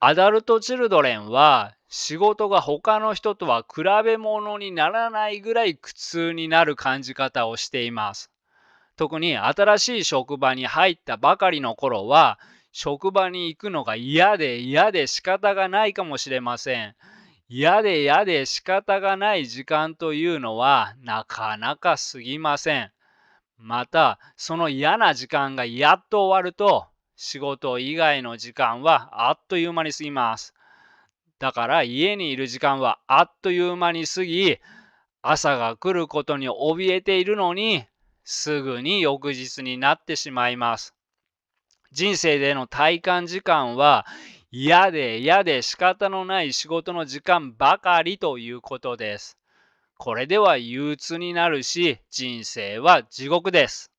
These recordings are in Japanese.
アダルトチルドレンは仕事が他の人とは比べ物にならないぐらい苦痛になる感じ方をしています。特に新しい職場に入ったばかりの頃は、職場に行くのが嫌で嫌で仕方がないかもしれません。嫌で嫌で仕方がない時間というのはなかなか過ぎません。また、その嫌な時間がやっと終わると、仕事以外の時間はあっという間に過ぎます。だから家にいる時間はあっという間に過ぎ、朝が来ることに怯えているのに、すぐに翌日になってしまいます。人生での体感時間は嫌で嫌で仕方のない仕事の時間ばかりということです。これでは憂鬱になるし、人生は地獄です。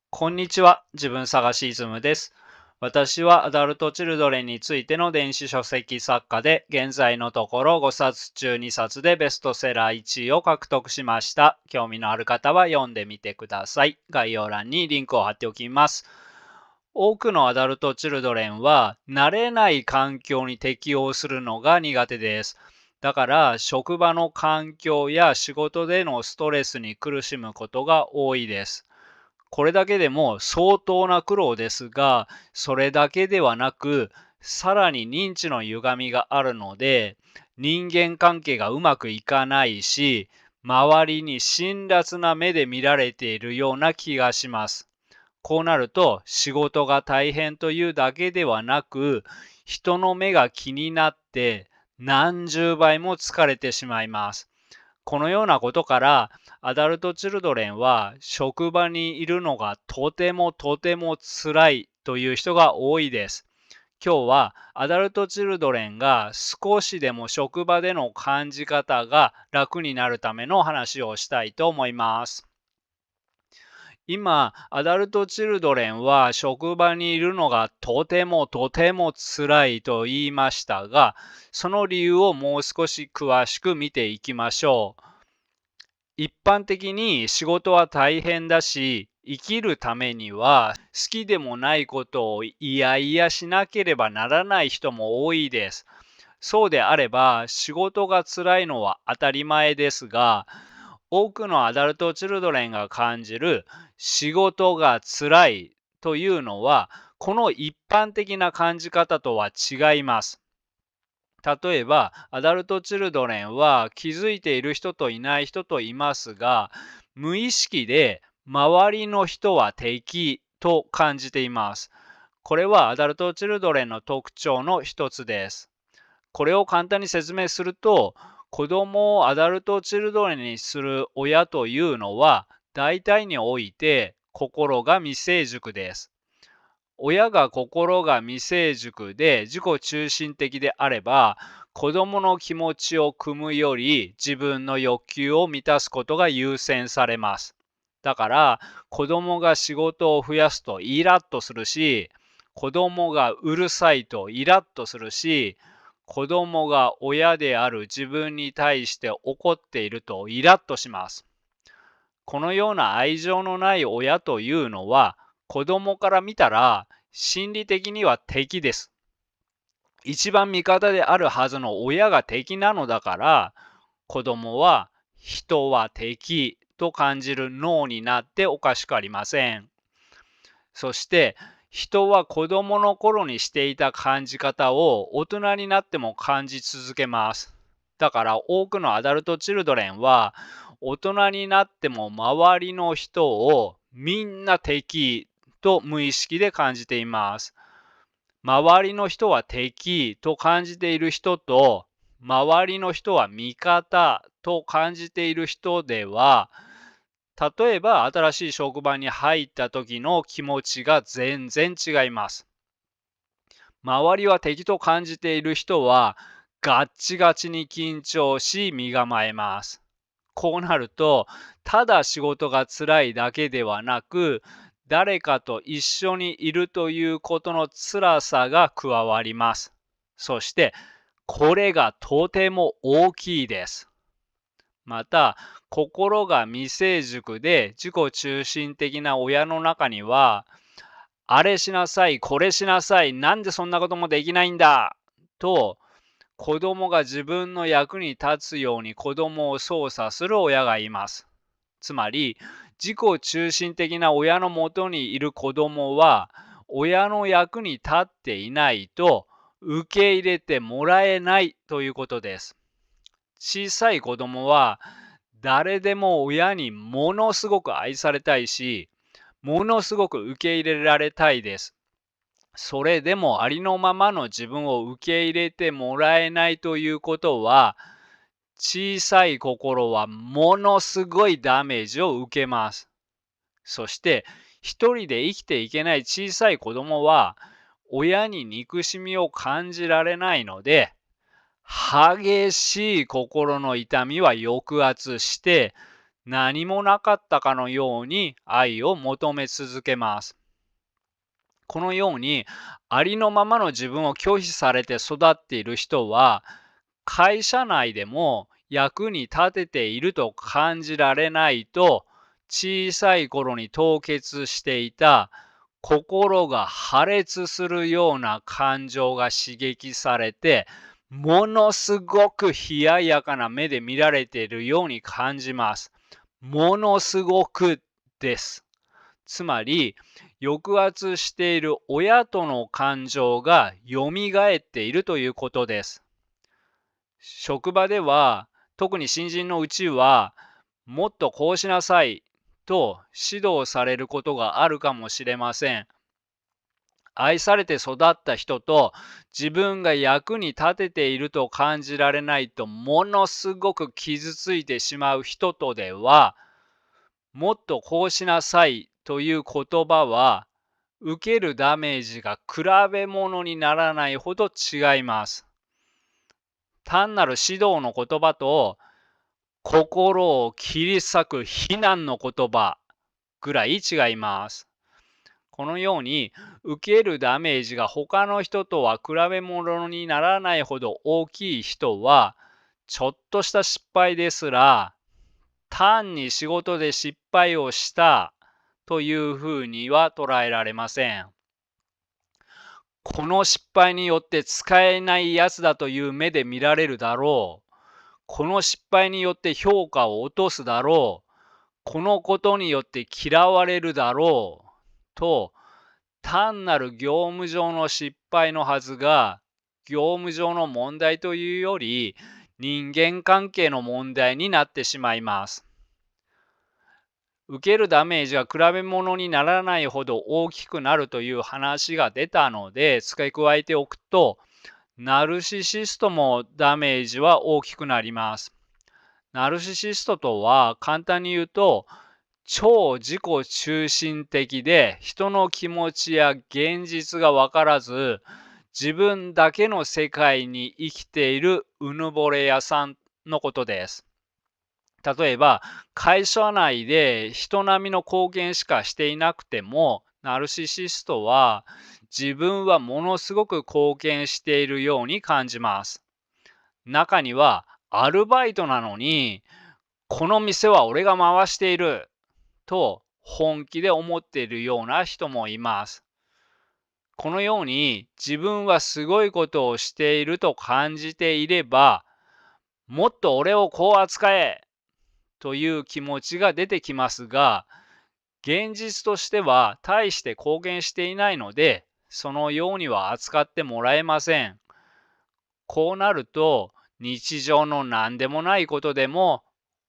こんにちは、自分探しイズムです。私はアダルトチルドレンについての電子書籍作家で、現在のところ5冊中2冊でベストセラー1位を獲得しました。興味のある方は読んでみてください。概要欄にリンクを貼っておきます。多くのアダルトチルドレンは慣れない環境に適応するのが苦手です。だから職場の環境や仕事でのストレスに苦しむことが多いです。これだけでも相当な苦労ですが、それだけではなく、さらに認知の歪みがあるので、人間関係がうまくいかないし、周りに辛辣な目で見られているような気がします。こうなると、仕事が大変というだけではなく、人の目が気になって何十倍も疲れてしまいます。このようなことから、アダルトチルドレンは職場にいるのがとてもとても辛いという人が多いです。今日はアダルトチルドレンが少しでも職場での感じ方が楽になるための話をしたいと思います。今、アダルトチルドレンは職場にいるのがとてもとても辛いと言いましたが、その理由をもう少し詳しく見ていきましょう。一般的に仕事は大変だし、生きるためには好きでもないことをいやいやしなければならない人も多いです。そうであれば仕事が辛いのは当たり前ですが、多くのアダルトチルドレンが感じる仕事が辛いというのは、この一般的な感じ方とは違います。例えば、アダルトチルドレンは気づいている人といない人といますが、無意識で周りの人は敵と感じています。これはアダルトチルドレンの特徴の一つです。これを簡単に説明すると、子供をアダルトチルドレンにする親というのは、大体において心が未成熟です。親が心が未成熟で自己中心的であれば、子供の気持ちを汲むより自分の欲求を満たすことが優先されます。だから、子供が仕事を増やすとイラッとするし、子供がうるさいとイラッとするし、子供が親である自分に対して怒っているとイラッとします。このような愛情のない親というのは、子供から見たら心理的には敵です。一番味方であるはずの親が敵なのだから、子供は人は敵と感じる脳になっておかしくありません。そして、人は子供の頃にしていた感じ方を大人になっても感じ続けます。だから多くのアダルトチルドレンは大人になっても周りの人をみんな敵と無意識で感じています。周りの人は敵と感じている人と周りの人は味方と感じている人では、例えば新しい職場に入った時の気持ちが全然違います。周りは敵と感じている人はガッチガチに緊張し身構えます。こうなると、ただ仕事が辛いだけではなく、誰かと一緒にいるということの辛さが加わります。そして、これがとても大きいです。また、心が未成熟で自己中心的な親の中には、あれしなさい、これしなさい、なんでそんなこともできないんだと、子供が自分の役に立つように子供を操作する親がいます。つまり、自己中心的な親のもとにいる子供は、親の役に立っていないと受け入れてもらえないということです。小さい子供は、誰でも親にものすごく愛されたいし、ものすごく受け入れられたいです。それでもありのままの自分を受け入れてもらえないということは、小さい心はものすごいダメージを受けます。そして、一人で生きていけない小さい子供は、親に憎しみを感じられないので、激しい心の痛みは抑圧して、何もなかったかのように愛を求め続けます。このように、ありのままの自分を拒否されて育っている人は、会社内でも役に立てていると感じられないと、小さい頃に凍結していた心が破裂するような感情が刺激されて、ものすごく冷ややかな目で見られているように感じます。ものすごくです。つまり、抑圧している親との感情が蘇っているということです。職場では、特に新人のうちは、もっとこうしなさいと指導されることがあるかもしれません。愛されて育った人と自分が役に立てていると感じられないとものすごく傷ついてしまう人とでは、もっとこうしなさいという言葉は受けるダメージが比べ物にならないほど違います。単なる指導の言葉と心を切り裂く非難の言葉ぐらい違います。このように受けるダメージが他の人とは比べ物にならないほど大きい人は、ちょっとした失敗ですら単に仕事で失敗をしたというふうには捉えられません。この失敗によって使えないやつだという目で見られるだろう。この失敗によって評価を落とすだろう。このことによって嫌われるだろう。と、単なる業務上の失敗のはずが、業務上の問題というより、人間関係の問題になってしまいます。受けるダメージが比べ物にならないほど大きくなるという話が出たので付け加えておくと、ナルシシストもダメージは大きくなります。ナルシシストとは簡単に言うと、超自己中心的で人の気持ちや現実が分からず、自分だけの世界に生きているうぬぼれ屋さんのことです。例えば、会社内で人並みの貢献しかしていなくても、ナルシシストは自分はものすごく貢献しているように感じます。中には、アルバイトなのに、この店は俺が回していると本気で思っているような人もいます。このように自分はすごいことをしていると感じていれば、もっと俺をこう扱えという気持ちが出てきますが、現実としては大して貢献していないので、そのようには扱ってもらえません。こうなると、日常の何でもないことでも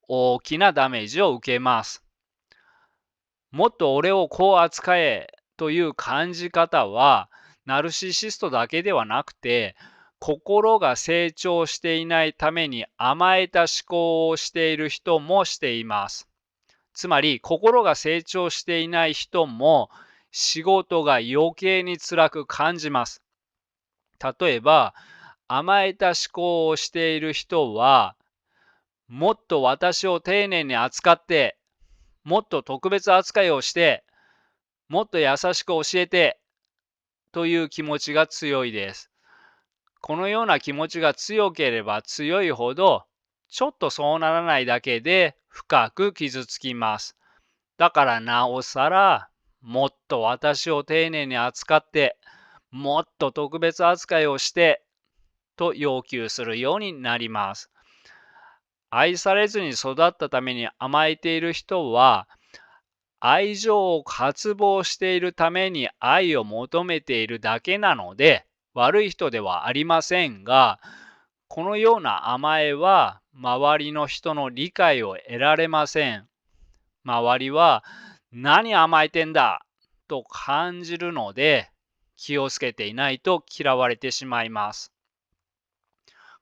大きなダメージを受けます。もっと俺をこう扱えという感じ方は、ナルシシストだけではなくて、心が成長していないために甘えた思考をしている人もしています。つまり、心が成長していない人も仕事が余計に辛く感じます。例えば、甘えた思考をしている人は、もっと私を丁寧に扱って、もっと特別扱いをして、もっと優しく教えてという気持ちが強いです。このような気持ちが強ければ強いほど、ちょっとそうならないだけで深く傷つきます。だからなおさら、もっと私を丁寧に扱って、もっと特別扱いをして、と要求するようになります。愛されずに育ったために甘えている人は、愛情を渇望しているために愛を求めているだけなので、悪い人ではありませんが、このような甘えは周りの人の理解を得られません。周りは何甘えてんだと感じるので、気をつけていないと嫌われてしまいます。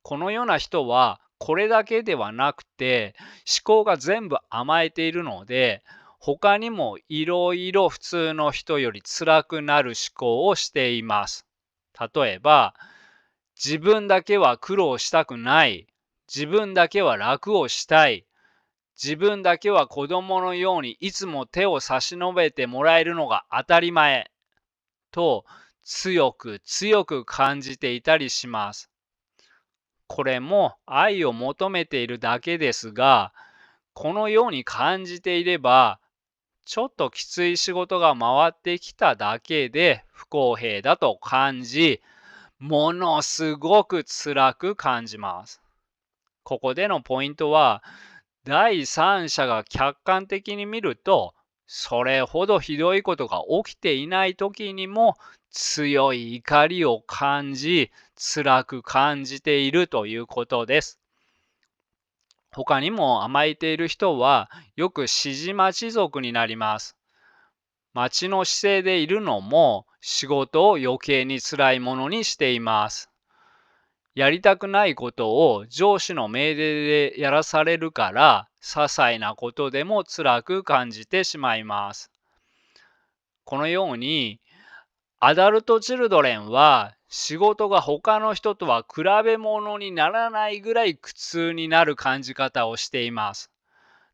このような人はこれだけではなくて思考が全部甘えているので、他にもいろいろ普通の人より辛くなる思考をしています。例えば、自分だけは苦労したくない。自分だけは楽をしたい。自分だけは子供のようにいつも手を差し伸べてもらえるのが当たり前と強く強く感じていたりします。これも愛を求めているだけですが、このように感じていれば、ちょっときつい仕事が回ってきただけで不公平だと感じ、ものすごく辛く感じます。ここでのポイントは、第三者が客観的に見ると、それほどひどいことが起きていない時にも強い怒りを感じ、辛く感じているということです。他にも甘えている人はよく指示待ち族になります。待ちの姿勢でいるのも仕事を余計に辛いものにしています。やりたくないことを上司の命令でやらされるから、些細なことでも辛く感じてしまいます。このように、アダルト・チルドレンは仕事が他の人とは比べ物にならないぐらい苦痛になる感じ方をしています。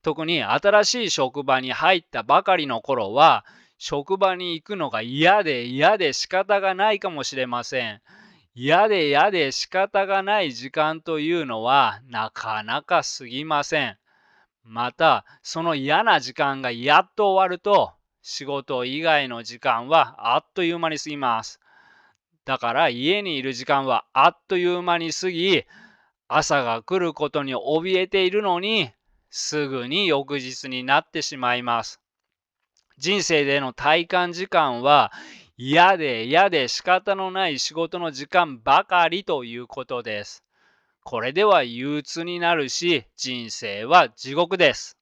特に新しい職場に入ったばかりの頃は、職場に行くのが嫌で嫌で仕方がないかもしれません。嫌で嫌で仕方がない時間というのはなかなか過ぎません。また、その嫌な時間がやっと終わると、仕事以外の時間はあっという間に過ぎます。だから家にいる時間はあっという間に過ぎ、朝が来ることに怯えているのに、すぐに翌日になってしまいます。人生での体感時間は嫌で嫌で仕方のない仕事の時間ばかりということです。これでは憂鬱になるし、人生は地獄です。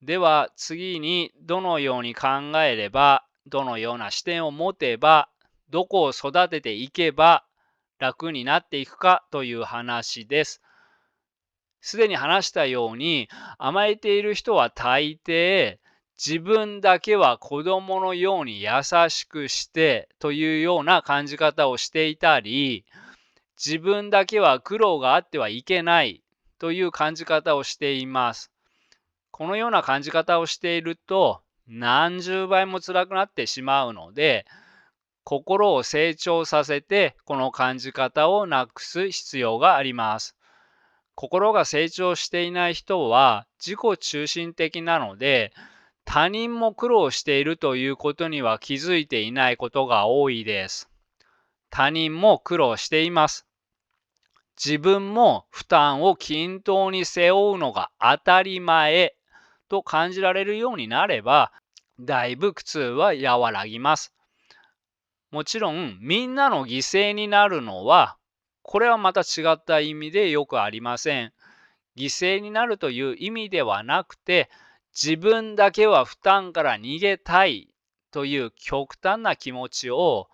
では次にどのように考えれば、どのような視点を持てば、どこを育てていけば楽になっていくかという話です。すでに話したように、甘えている人は大抵、自分だけは子供のように優しくしてというような感じ方をしていたり、自分だけは苦労があってはいけないという感じ方をしています。このような感じ方をしていると、何十倍も辛くなってしまうので、心を成長させて、この感じ方をなくす必要があります。心が成長していない人は自己中心的なので、他人も苦労しているということには気づいていないことが多いです。他人も苦労しています。自分も負担を均等に背負うのが当たり前と感じられるようになれば、だいぶ苦痛は和らぎます。もちろん、みんなの犠牲になるのは、これはまた違った意味でよくありません。犠牲になるという意味ではなくて、自分だけは負担から逃げたいという極端な気持ちを、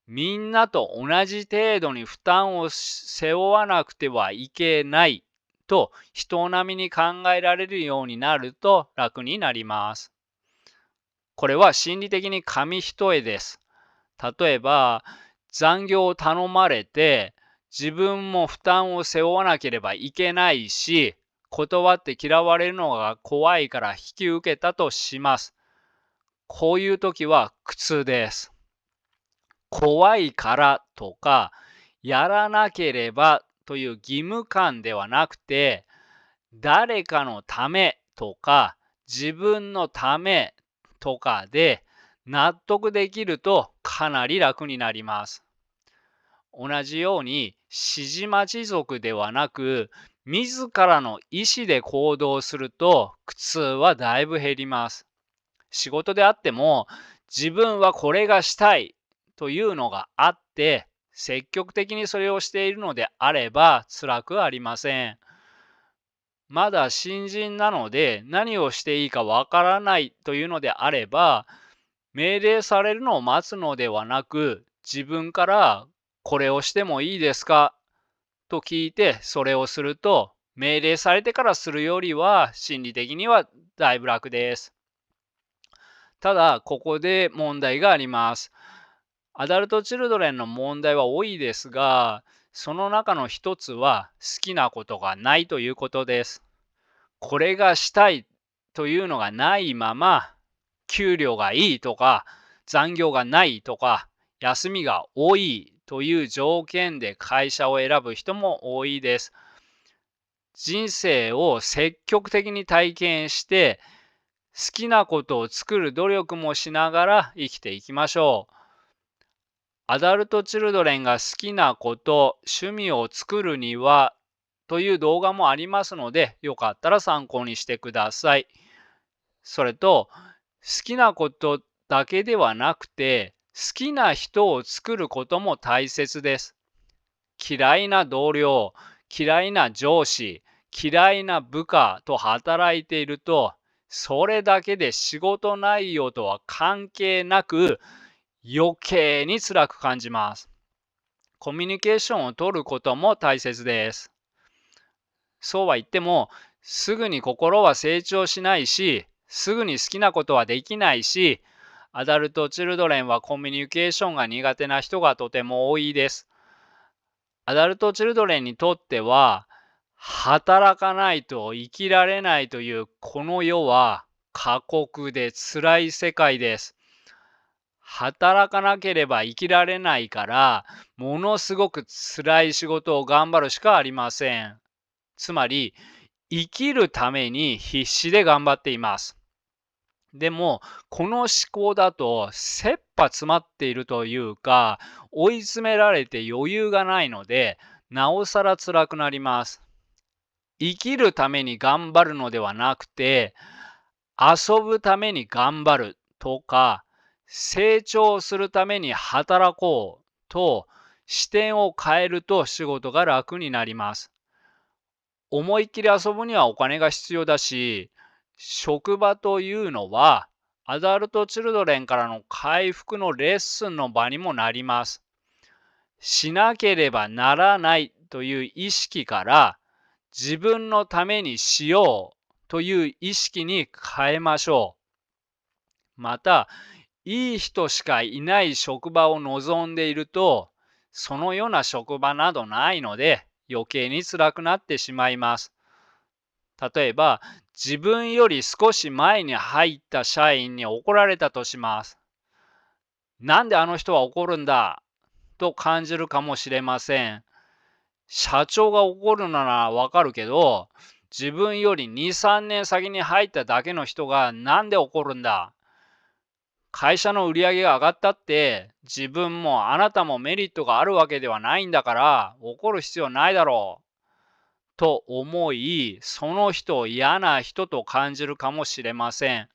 みんなと同じ程度に負担を背負わなくてはいけないと人並みに考えられるようになると楽になります。これは心理的に紙一重です。例えば、残業を頼まれて、自分も負担を背負わなければいけないし、断って嫌われるのが怖いから引き受けたとします。こういう時は苦痛です。怖いからとか、やらなければという義務感ではなくて、誰かのためとか、自分のためとかで納得できるとかなり楽になります。同じように指示待ち族ではなく、自らの意思で行動すると苦痛はだいぶ減ります。仕事であっても、自分はこれがしたいというのがあって、積極的にそれをしているのであれば辛くありません。まだ新人なので何をしていいかわからないというのであれば、命令されるのを待つのではなく、自分からこれをしてもいいですかと聞いてそれをすると、命令されてからするよりは心理的にはだいぶ楽です。ただ、ここで問題があります。アダルトチルドレンの問題は多いですが、その中の一つは好きなことがないということです。これがしたいというのがないまま、給料がいいとか、残業がないとか、休みが多いという条件で会社を選ぶ人も多いです。人生を積極的に体験して、好きなことを作る努力もしながら生きていきましょう。アダルトチルドレンが好きなこと、趣味を作るにはという動画もありますので、よかったら参考にしてください。それと、好きなことだけではなくて、好きな人を作ることも大切です。嫌いな同僚、嫌いな上司、嫌いな部下と働いていると、それだけで仕事内容とは関係なく余計に辛く感じます。コミュニケーションを取ることも大切です。そうは言っても、すぐに心は成長しないし、すぐに好きなことはできないし、アダルト・チルドレンはコミュニケーションが苦手な人がとても多いです。アダルト・チルドレンにとっては、働かないと生きられないというこの世は過酷で辛い世界です。働かなければ生きられないから、ものすごく辛い仕事を頑張るしかありません。つまり、生きるために必死で頑張っています。でも、この思考だと、切羽詰まっているというか、追い詰められて余裕がないので、なおさら辛くなります。生きるために頑張るのではなくて、遊ぶために頑張るとか、成長するために働こうと視点を変えると仕事が楽になります。思いっきり遊ぶにはお金が必要だし、職場というのはアダルトチルドレンからの回復のレッスンの場にもなります。しなければならないという意識から自分のためにしようという意識に変えましょう。また、いい人しかいない職場を望んでいると、そのような職場などないので余計に辛くなってしまいます。例えば、自分より少し前に入った社員に怒られたとします。なんであの人は怒るんだと感じるかもしれません。社長が怒るならわかるけど、自分より2、3年先に入っただけの人がなんで怒るんだ。会社の売り上げが上がったって自分もあなたもメリットがあるわけではないんだから怒る必要ないだろうと思い、その人を嫌な人と感じるかもしれません。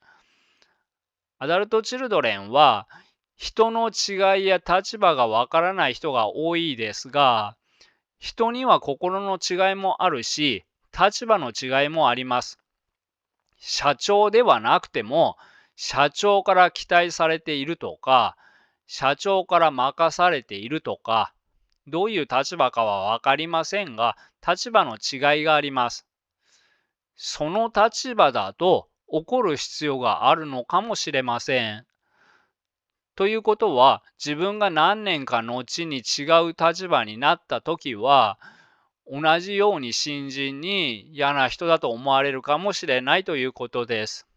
アダルトチルドレンは人の違いや立場がわからない人が多いですが、人には心の違いもあるし、立場の違いもあります。社長ではなくても、社長から期待されているとか、社長から任されているとか、どういう立場かはわかりませんが、立場の違いがあります。その立場だと怒る必要があるのかもしれません。ということは、自分が何年か後に違う立場になった時は、同じように新人に嫌な人だと思われるかもしれないということです。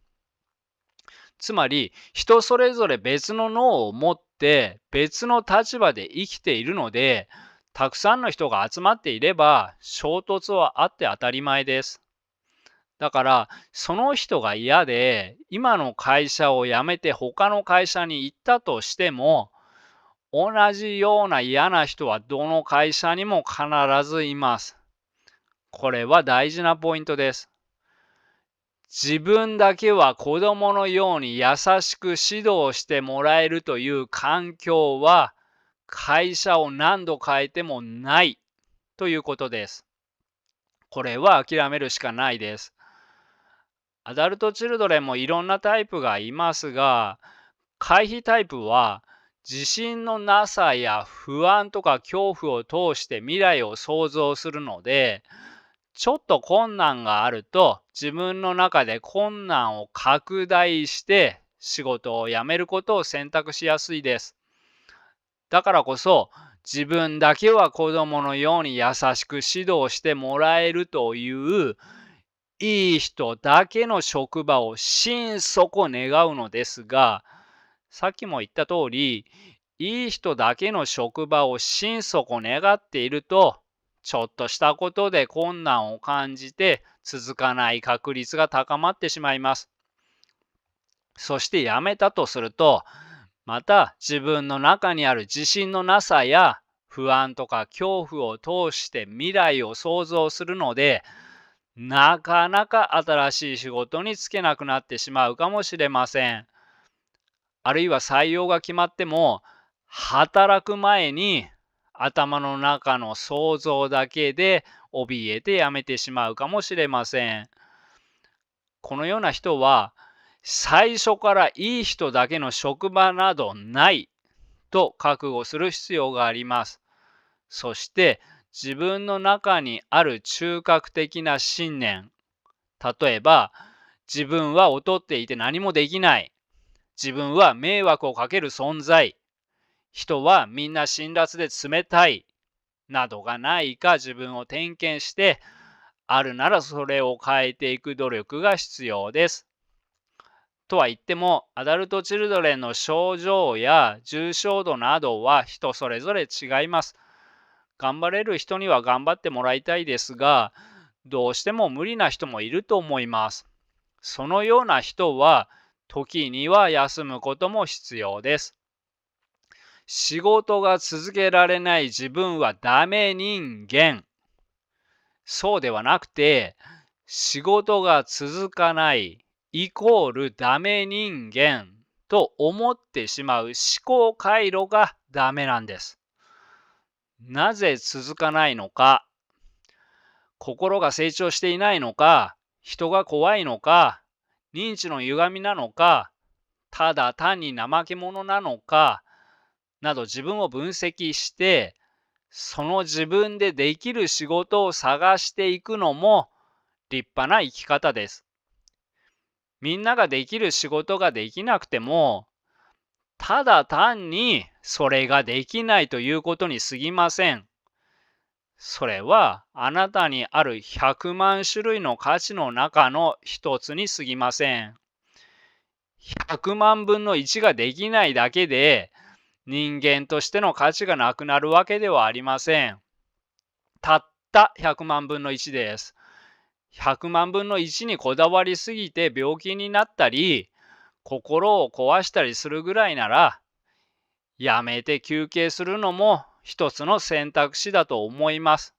つまり、人それぞれ別の脳を持って別の立場で生きているので、たくさんの人が集まっていれば衝突はあって当たり前です。だから、その人が嫌で、今の会社を辞めて他の会社に行ったとしても、同じような嫌な人はどの会社にも必ずいます。これは大事なポイントです。自分だけは子供のように優しく指導してもらえるという環境は、会社を何度変えてもないということです。これは諦めるしかないです。アダルトチルドレンもいろんなタイプがいますが、回避タイプは自信のなさや不安とか恐怖を通して未来を想像するので、ちょっと困難があると自分の中で困難を拡大して仕事を辞めることを選択しやすいです。だからこそ自分だけは子供のように優しく指導してもらえるといういい人だけの職場を心底願うのですが、さっきも言った通り、いい人だけの職場を心底願っていると、ちょっとしたことで困難を感じて続かない確率が高まってしまいます。そして辞めたとすると、また自分の中にある自信のなさや不安とか恐怖を通して未来を想像するので、なかなか新しい仕事に就けなくなってしまうかもしれません。あるいは採用が決まっても、働く前に頭の中の想像だけで怯えて辞めてしまうかもしれません。このような人は、最初からいい人だけの職場などないと覚悟する必要があります。そして自分の中にある中核的な信念、例えば自分は劣っていて何もできない、自分は迷惑をかける存在、人はみんな辛辣で冷たいなどがないか自分を点検して、あるならそれを変えていく努力が必要です。とは言っても、アダルトチルドレンの症状や重症度などは人それぞれ違います。頑張れる人には頑張ってもらいたいですが、どうしても無理な人もいると思います。そのような人は、時には休むことも必要です。仕事が続けられない自分はダメ人間。そうではなくて、仕事が続かないイコールダメ人間と思ってしまう思考回路がダメなんです。なぜ続かないのか、心が成長していないのか、人が怖いのか、認知の歪みなのか、ただ単に怠け者なのか、など自分を分析して、その自分でできる仕事を探していくのも立派な生き方です。みんなができる仕事ができなくても、ただ単にそれができないということに過ぎません。それはあなたにある100万種類の価値の中の一つに過ぎません。100万分の1ができないだけで、人間としての価値がなくなるわけではありません。たった100万分の1です。100万分の1にこだわりすぎて病気になったり、心を壊したりするぐらいなら、やめて休憩するのも一つの選択肢だと思います。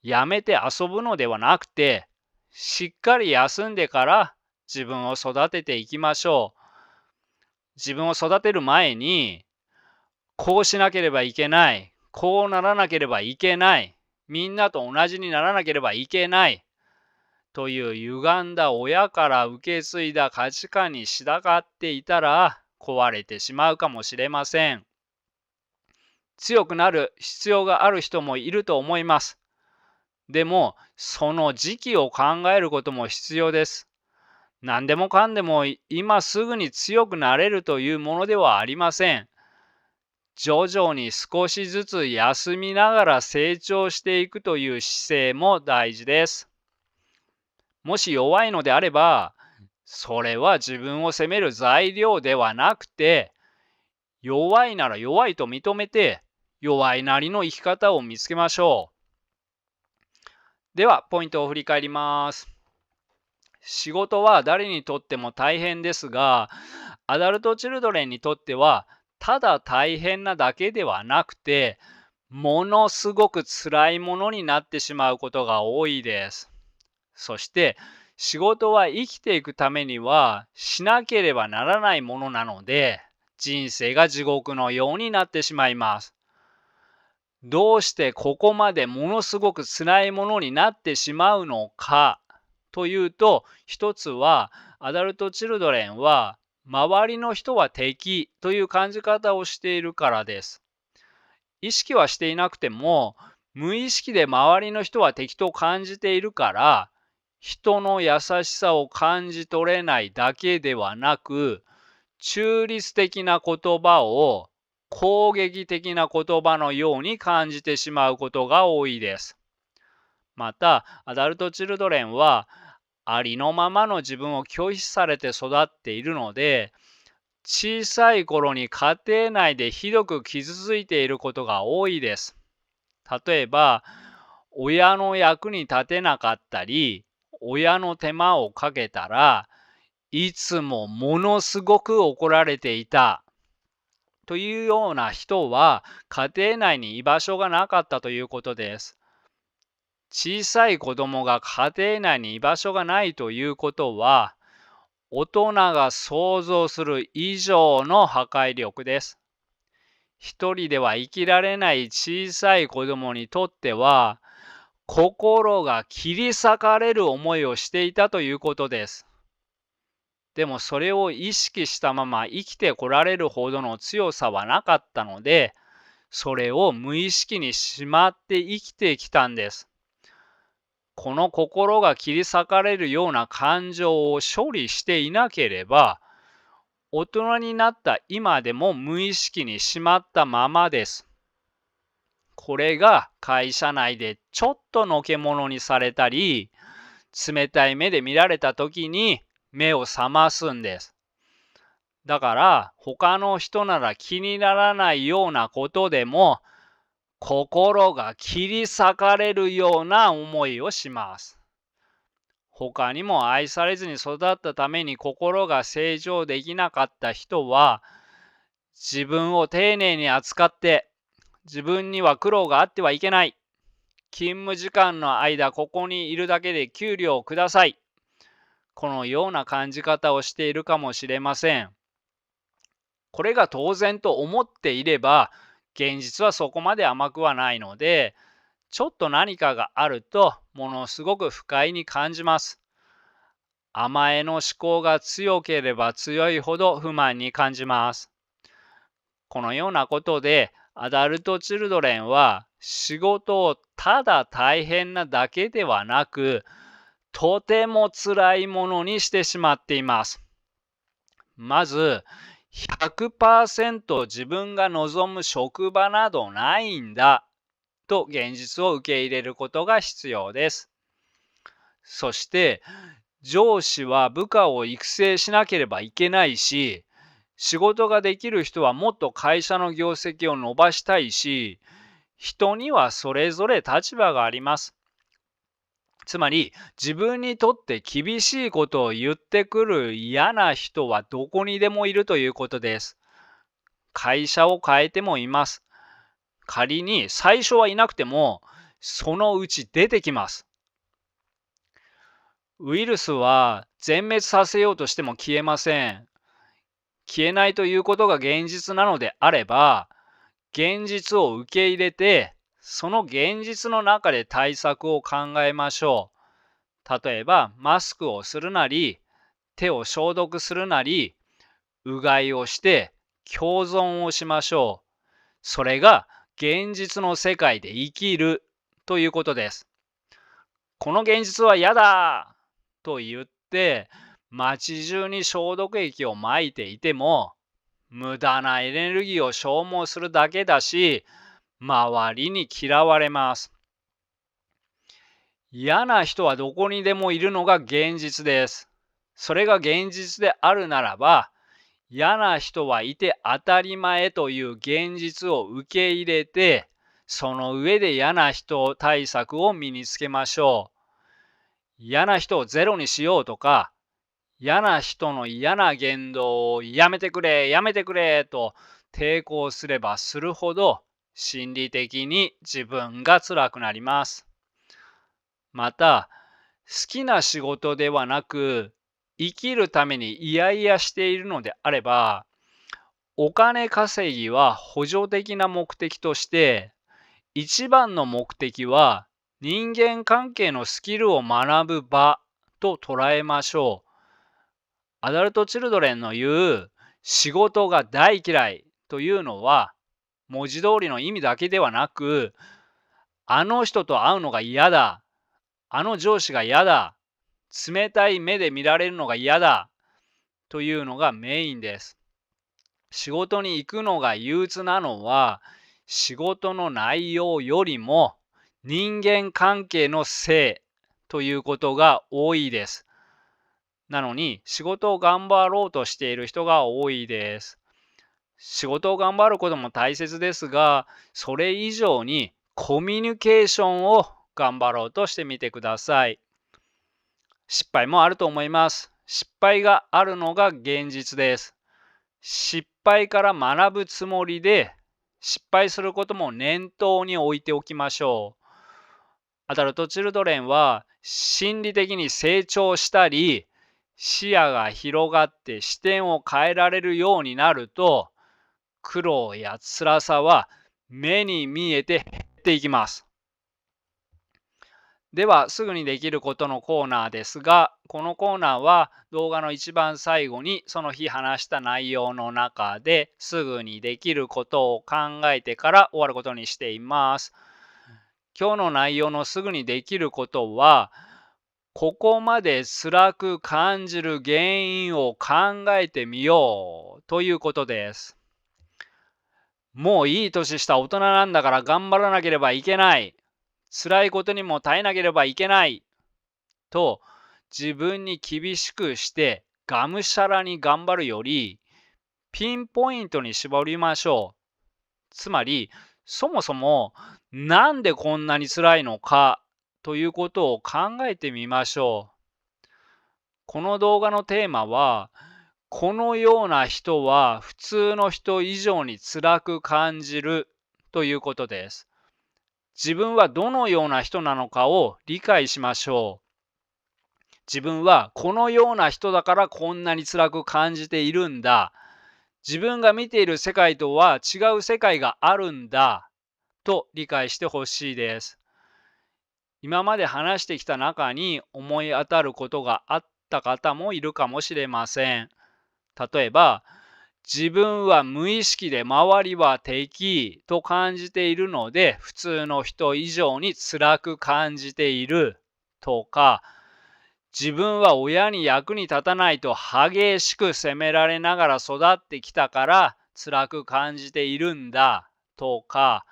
やめて遊ぶのではなくて、しっかり休んでから自分を育てていきましょう。自分を育てる前に、こうしなければいけない、こうならなければいけない、みんなと同じにならなければいけないという歪んだ親から受け継いだ価値観に従っていたら壊れてしまうかもしれません。強くなる必要がある人もいると思います。でも、その時期を考えることも必要です。何でもかんでも今すぐに強くなれるというものではありません。徐々に少しずつ休みながら成長していくという姿勢も大事です。もし弱いのであれば、それは自分を責める材料ではなくて、弱いなら弱いと認めて、弱いなりの生き方を見つけましょう。では、ポイントを振り返ります。仕事は誰にとっても大変ですが、アダルトチルドレンにとっては、ただ大変なだけではなくて、ものすごく辛いものになってしまうことが多いです。そして、仕事は生きていくためにはしなければならないものなので、人生が地獄のようになってしまいます。どうしてここまでものすごく辛いものになってしまうのかというと、一つはアダルトチルドレンは周りの人は敵という感じ方をしているからです。意識はしていなくても、無意識で周りの人は敵と感じているから、人の優しさを感じ取れないだけではなく、中立的な言葉を攻撃的な言葉のように感じてしまうことが多いです。また、アダルトチルドレンはありのままの自分を拒否されて育っているので、小さい頃に家庭内でひどく傷ついていることが多いです。例えば、親の役に立てなかったり、親の手間をかけたらいつもものすごく怒られていたというような人は、家庭内に居場所がなかったということです。小さい子供が家庭内に居場所がないということは、大人が想像する以上の破壊力です。一人では生きられない小さい子供にとっては、心が切り裂かれる思いをしていたということです。でもそれを意識したまま生きてこられるほどの強さはなかったので、それを無意識にしまって生きてきたんです。この心が切り裂かれるような感情を処理していなければ、大人になった今でも無意識にしまったままです。これが会社内でちょっとのけ者にされたり、冷たい目で見られた時に目を覚ますんです。だから他の人なら気にならないようなことでも心が切り裂かれるような思いをします。他にも愛されずに育ったために心が成長できなかった人は、自分を丁寧に扱って自分には苦労があってはいけない、勤務時間の間ここにいるだけで給料をください、このような感じ方をしているかもしれません。これが当然と思っていれば、現実はそこまで甘くはないので、ちょっと何かがあるとものすごく不快に感じます。甘えの思考が強ければ強いほど不満に感じます。このようなことで、アダルトチルドレンは仕事をただ大変なだけではなく、とても辛いものにしてしまっています。まず、100% 自分が望む職場などないんだと現実を受け入れることが必要です。そして、上司は部下を育成しなければいけないし、仕事ができる人はもっと会社の業績を伸ばしたいし、人にはそれぞれ立場があります。つまり、自分にとって厳しいことを言ってくる嫌な人はどこにでもいるということです。会社を変えてもいます。仮に最初はいなくても、そのうち出てきます。ウイルスは全滅させようとしても消えません。消えないということが現実なのであれば、現実を受け入れて、その現実の中で対策を考えましょう。例えば、マスクをするなり、手を消毒するなり、うがいをして共存をしましょう。それが現実の世界で生きるということです。この現実は嫌だと言って、街中に消毒液をまいていても、無駄なエネルギーを消耗するだけだし、周りに嫌われます。嫌な人はどこにでもいるのが現実です。それが現実であるならば、嫌な人はいて当たり前という現実を受け入れて、その上で嫌な人対策を身につけましょう。嫌な人をゼロにしようとか、嫌な人の嫌な言動をやめてくれ、やめてくれと抵抗すればするほど心理的に自分が辛くなります。また、好きな仕事ではなく、生きるために嫌々しているのであれば、お金稼ぎは補助的な目的として、一番の目的は人間関係のスキルを学ぶ場と捉えましょう。アダルトチルドレンの言う仕事が大嫌いというのは文字通りの意味だけではなく、あの人と会うのが嫌だ、あの上司が嫌だ、冷たい目で見られるのが嫌だというのがメインです。仕事に行くのが憂鬱なのは仕事の内容よりも人間関係のせいということが多いです。なのに仕事を頑張ろうとしている人が多いです。仕事を頑張ることも大切ですが、それ以上にコミュニケーションを頑張ろうとしてみてください。失敗もあると思います。失敗があるのが現実です。失敗から学ぶつもりで、失敗することも念頭に置いておきましょう。アダルトチルドレンは心理的に成長したり、視野が広がって視点を変えられるようになると、苦労や辛さは目に見えて減っていきます。では、すぐにできることのコーナーですが、このコーナーは動画の一番最後にその日話した内容の中ですぐにできることを考えてから終わることにしています。今日の内容のすぐにできることは、ここまで辛く感じる原因を考えてみようということです。もういい年した大人なんだから頑張らなければいけない。辛いことにも耐えなければいけない。と自分に厳しくしてがむしゃらに頑張るより、ピンポイントに絞りましょう。つまり、そもそもなんでこんなに辛いのかということを考えてみましょう。この動画のテーマは、このような人は普通の人以上に辛く感じるということです。自分はどのような人なのかを理解しましょう。自分はこのような人だからこんなに辛く感じているんだ。自分が見ている世界とは違う世界があるんだと理解してほしいです。今まで話してきた中に思い当たることがあった方もいるかもしれません。例えば、自分は無意識で周りは敵と感じているので普通の人以上に辛く感じているとか、自分は親に役に立たないと激しく責められながら育ってきたから辛く感じているんだとか、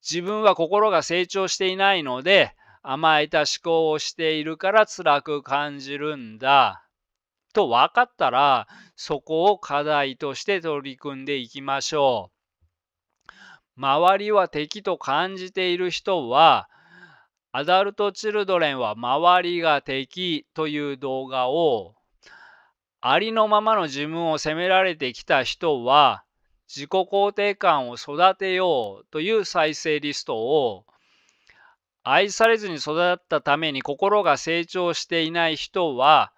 自分は心が成長していないので甘えた思考をしているから辛く感じるんだと分かったら、そこを課題として取り組んでいきましょう。周りは敵と感じている人は、アダルトチルドレンは周りが敵という動画を、ありのままの自分を責められてきた人は、自己肯定感を育てようという再生リストを、愛されずに育ったために心が成長していない人は、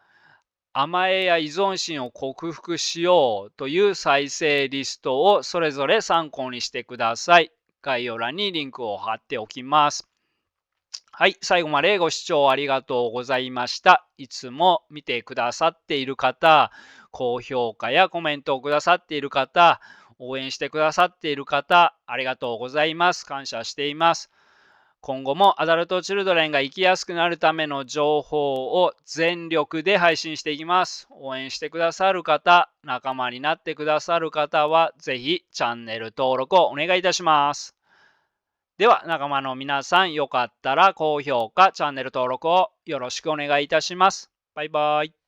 甘えや依存心を克服しようという再生リストをそれぞれ参考にしてください。概要欄にリンクを貼っておきます。はい、最後までご視聴ありがとうございました。いつも見てくださっている方、高評価やコメントをくださっている方、応援してくださっている方、ありがとうございます。感謝しています。今後もアダルトチルドレンが生きやすくなるための情報を全力で配信していきます。応援してくださる方、仲間になってくださる方は、ぜひチャンネル登録をお願いいたします。では、仲間の皆さん、よかったら高評価、チャンネル登録をよろしくお願いいたします。バイバイ。